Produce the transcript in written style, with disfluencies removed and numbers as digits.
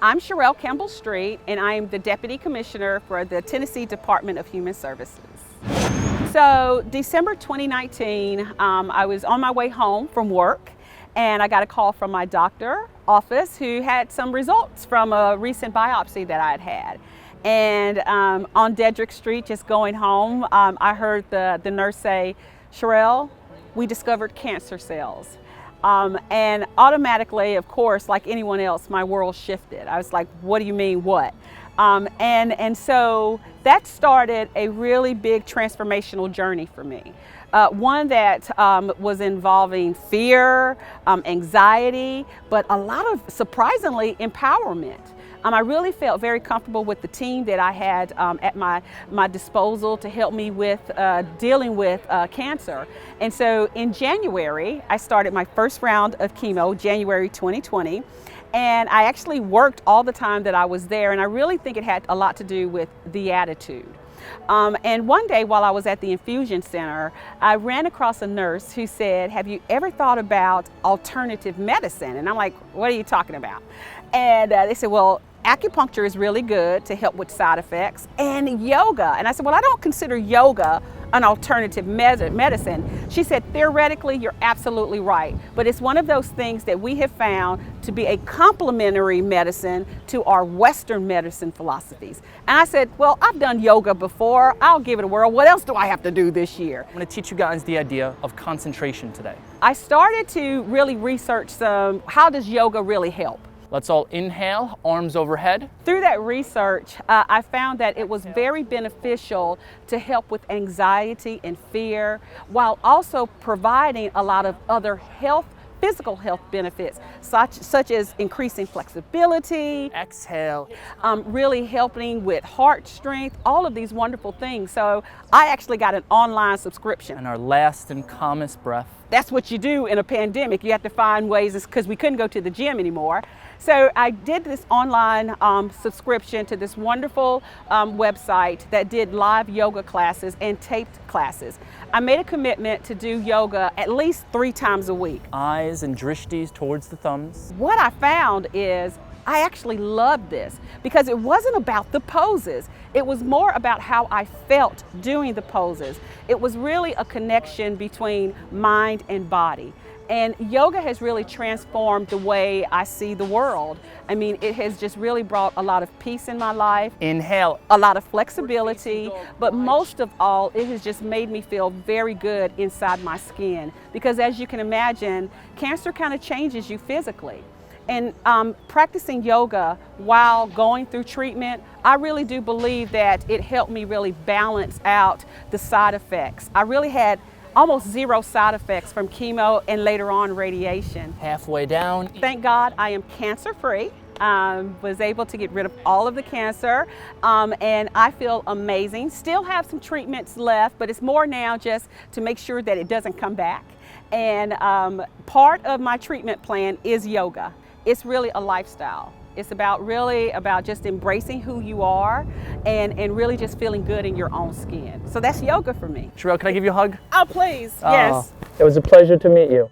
I'm Cherrell Campbell-Street, and I'm the Deputy Commissioner for the Tennessee Department of Human Services. So December 2019, I was on my way home from work, and I got a call from my doctor office who had some results from a recent biopsy that I had had. And on Dedrick Street, just going home, I heard the nurse say, "Cherrell, we discovered cancer cells." And automatically, of course, like anyone else, my world shifted. I was like, what do you mean, what? And so that started a really big transformational journey for me. One that was involving fear, anxiety, but a lot of, surprisingly, empowerment. I really felt very comfortable with the team that I had at my disposal to help me with dealing with cancer. And so in January, I started my first round of chemo, January 2020. And I actually worked all the time that I was there, and I really think it had a lot to do with the attitude. And one day while I was at the infusion center, I ran across a nurse who said, "Have you ever thought about alternative medicine?" And I'm like, "What are you talking about?" And they said, "Well, acupuncture is really good to help with side effects, and yoga." And I said, "Well, I don't consider yoga an alternative medicine." She said, "Theoretically, you're absolutely right, but it's one of those things that we have found to be a complementary medicine to our Western medicine philosophies." And I said, "Well, I've done yoga before. I'll give it a whirl. What else do I have to do this year?" I'm going to teach you guys the idea of concentration today. I started to really research how does yoga really help? Let's all inhale, arms overhead. Through that research, I found that it was very beneficial to help with anxiety and fear, while also providing a lot of other physical health benefits, such as increasing flexibility. Exhale. Really helping with heart strength, all of these wonderful things. So I actually got an online subscription. And our last and calmest breath. That's what you do in a pandemic. You have to find ways, because we couldn't go to the gym anymore. So I did this online subscription to this wonderful website that did live yoga classes and taped classes. I made a commitment to do yoga at least 3 times a week. Eyes and drishtis towards the thumbs. What I found is I actually loved this because it wasn't about the poses. It was more about how I felt doing the poses. It was really a connection between mind and body. And yoga has really transformed the way I see the world. I mean, it has just really brought a lot of peace in my life. Inhale. A lot of flexibility, but most of all, it has just made me feel very good inside my skin. Because as you can imagine, cancer kind of changes you physically. And practicing yoga while going through treatment, I really do believe that it helped me really balance out the side effects. I really had almost 0 side effects from chemo and later on radiation. Halfway down. Thank God I am cancer-free. Was able to get rid of all of the cancer, and I feel amazing. Still have some treatments left, but it's more now just to make sure that it doesn't come back. And part of my treatment plan is yoga. It's really a lifestyle. It's really about just embracing who you are and really just feeling good in your own skin. So that's yoga for me. Cherrell, can I give you a hug? Oh, please, yes. It was a pleasure to meet you.